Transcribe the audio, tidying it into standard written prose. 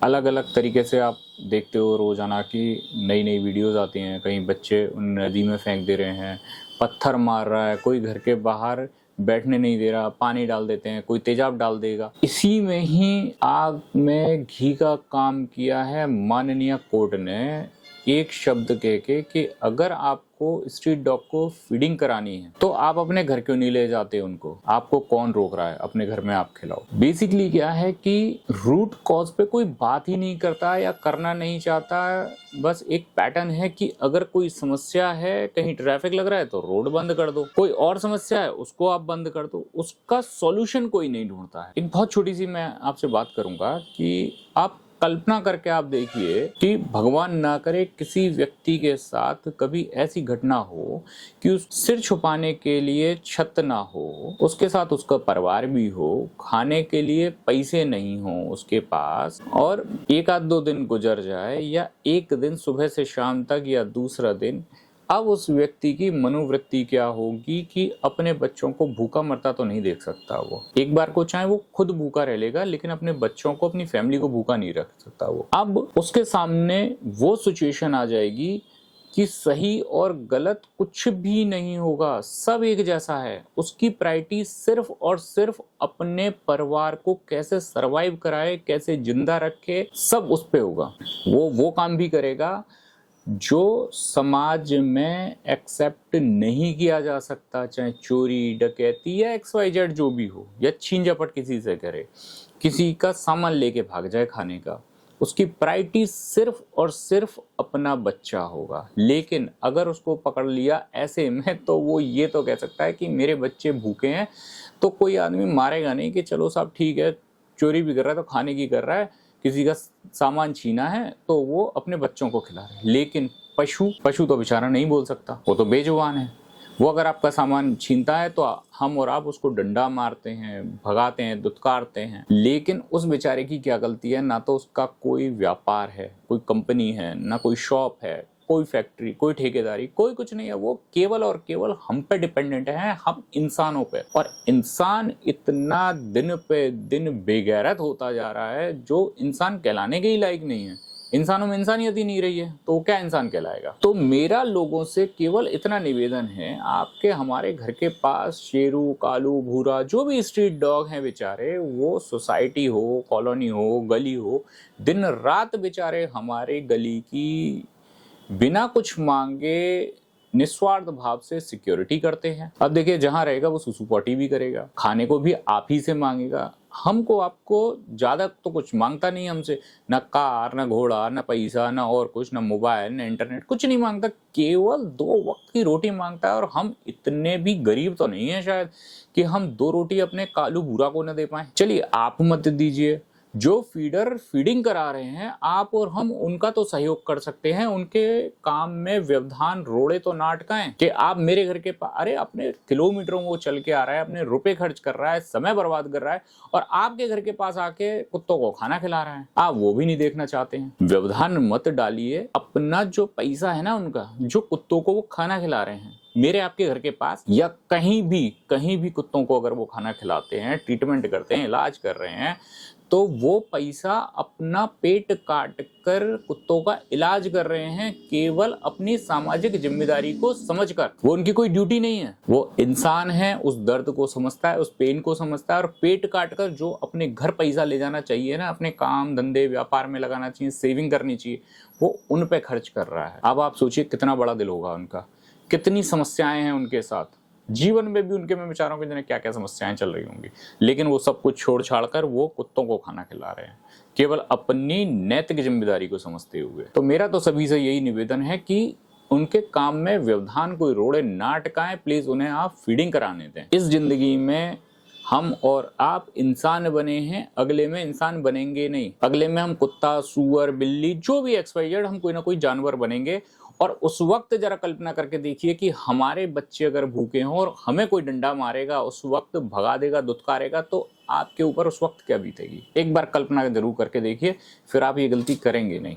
अलग अलग तरीके से आप देखते हो रोजाना की नई नई वीडियोस आती हैं। कहीं बच्चे उन नदी में फेंक दे रहे हैं, पत्थर मार रहा है, कोई घर के बाहर बैठने नहीं दे रहा, पानी डाल देते हैं, कोई तेजाब डाल देगा। इसी में ही आग में घी का काम किया है माननीय कोर्ट ने एक शब्द कह के कि अगर आपको स्ट्रीट डॉग को फीडिंग करानी है तो आप अपने घर क्यों नहीं ले जाते उनको, आपको कौन रोक रहा है, अपने घर में आप खिलाओ। बेसिकली क्या है कि रूट कॉज पे कोई बात ही नहीं करता या करना नहीं चाहता। बस एक पैटर्न है कि अगर कोई समस्या है, कहीं ट्रैफिक लग रहा है तो रोड बंद कर दो, कोई और समस्या है उसको आप बंद कर दो, उसका सॉल्यूशन कोई नहीं ढूंढता है। एक बहुत छोटी सी मैं आपसे बात करूंगा कि आप कल्पना करके आप देखिए कि भगवान ना करे किसी व्यक्ति के साथ कभी ऐसी घटना हो कि उस सिर छुपाने के लिए छत ना हो, उसके साथ उसका परिवार भी हो, खाने के लिए पैसे नहीं हो उसके पास, और एक आध दो दिन गुजर जाए या एक दिन सुबह से शाम तक या दूसरा दिन, अब उस व्यक्ति की मनोवृत्ति क्या होगी कि अपने बच्चों को भूखा मरता तो नहीं देख सकता। वो एक बार को चाहे वो खुद भूखा रह लेगा लेकिन अपने बच्चों को, अपनी फैमिली को भूखा नहीं रख सकता। वो अब उसके सामने वो सिचुएशन आ जाएगी कि सही और गलत कुछ भी नहीं होगा, सब एक जैसा है। उसकी प्रायोरिटी सिर्फ और सिर्फ अपने परिवार को कैसे सरवाइव कराए, कैसे जिंदा रखे, सब उस पे होगा। वो काम भी करेगा जो समाज में एक्सेप्ट नहीं किया जा सकता, चाहे चोरी डकैती या XYZ जो भी हो, या छीन झपट किसी से करे, किसी का सामान लेके भाग जाए खाने का। उसकी प्रायोरिटी सिर्फ और सिर्फ अपना बच्चा होगा। लेकिन अगर उसको पकड़ लिया ऐसे में तो वो ये तो कह सकता है कि मेरे बच्चे भूखे हैं, तो कोई आदमी मारेगा नहीं कि चलो साहब ठीक है, चोरी भी कर रहा है तो खाने की कर रहा है, किसी का सामान छीना है तो वो अपने बच्चों को खिला रहा है। लेकिन पशु तो बेचारा नहीं बोल सकता, वो तो बेजुबान है। वो अगर आपका सामान छीनता है तो हम और आप उसको डंडा मारते हैं, भगाते हैं, दुत्कारते हैं। लेकिन उस बेचारे की क्या गलती है? ना तो उसका कोई व्यापार है, कोई कंपनी है, ना कोई शॉप है, कोई फैक्ट्री, कोई ठेकेदारी, कोई कुछ नहीं है। वो केवल और केवल हम पे डिपेंडेंट है, हम इंसानों पे। और इंसान इतना दिन पे दिन बेगैरत होता जा रहा है जो इंसान कहलाने के ही लायक नहीं है। इंसानों में इंसानियत ही नहीं रही है तो क्या इंसान कहलाएगा। तो मेरा लोगों से केवल इतना निवेदन है, आपके हमारे घर के पास शेरू, कालू, भूरा, जो भी स्ट्रीट डॉग हैं बेचारे, वो सोसाइटी हो, कॉलोनी हो, गली हो, दिन रात बेचारे हमारे गली की बिना कुछ मांगे निस्वार्थ भाव से सिक्योरिटी करते हैं। अब देखिए, जहां रहेगा वो सुसु पॉटी भी करेगा, खाने को भी आप ही से मांगेगा। हमको आपको ज्यादा तो कुछ मांगता नहीं हमसे, ना कार, ना घोड़ा, ना पैसा, ना और कुछ, ना मोबाइल, ना इंटरनेट, कुछ नहीं मांगता। केवल 2 वक्त की रोटी मांगता है। और हम इतने भी गरीब तो नहीं है शायद कि हम 2 रोटी अपने कालू भूरा को न दे पाए। चलिए आप मत दीजिए, जो फीडर फीडिंग करा रहे हैं आप और हम, उनका तो सहयोग कर सकते हैं। उनके काम में व्यवधान रोड़े तो ना अटकाएं कि आप मेरे घर के पास, अरे अपने किलोमीटरों वो चल के आ रहा है, अपने रुपए खर्च कर रहा है, समय बर्बाद कर रहा है, और आपके घर के पास आके कुत्तों को खाना खिला रहा है। आप वो भी नहीं देखना चाहते हैं। व्यवधान मत डालिए। अपना जो पैसा है ना उनका, जो कुत्तों को वो खाना खिला रहे हैं मेरे आपके घर के पास या कहीं भी कुत्तों को अगर वो खाना खिलाते हैं, ट्रीटमेंट करते हैं, इलाज कर रहे हैं, तो वो पैसा अपना पेट काट कर कुत्तों का इलाज कर रहे हैं, केवल अपनी सामाजिक जिम्मेदारी को समझकर। वो उनकी कोई ड्यूटी नहीं है। वो इंसान है, उस दर्द को समझता है, उस पेन को समझता है, और पेट काट कर जो अपने घर पैसा ले जाना चाहिए ना, अपने काम धंधे व्यापार में लगाना चाहिए, सेविंग करनी चाहिए, वो उन पे खर्च कर रहा है। अब आप सोचिए कितना बड़ा दिल होगा उनका, कितनी समस्याएं हैं उनके साथ, जीवन में भी उनके में बेचारों के क्या क्या समस्याएं चल रही होंगी। लेकिन वो सब कुछ छोड़ छाड़ कर वो कुत्तों को खाना खिला रहे हैं, केवल अपनी नैतिक जिम्मेदारी को समझते हुए। तो मेरा तो सभी से यही निवेदन है कि उनके काम में व्यवधान कोई रोड़े ना अटकाएं। प्लीज उन्हें आप फीडिंग कराने दें। इस जिंदगी में हम और आप इंसान बने हैं, अगले में इंसान बनेंगे नहीं। अगले में हम कुत्ता, सुअर, बिल्ली, जो भी XYZ, हम कोई ना कोई जानवर बनेंगे। और उस वक्त जरा कल्पना करके देखिए कि हमारे बच्चे अगर भूखे हों और हमें कोई डंडा मारेगा, उस वक्त भगा देगा, दुत्कारेगा, तो आपके ऊपर उस वक्त क्या बीतेगी। एक बार कल्पना जरूर करके देखिए, फिर आप ये गलती करेंगे नहीं।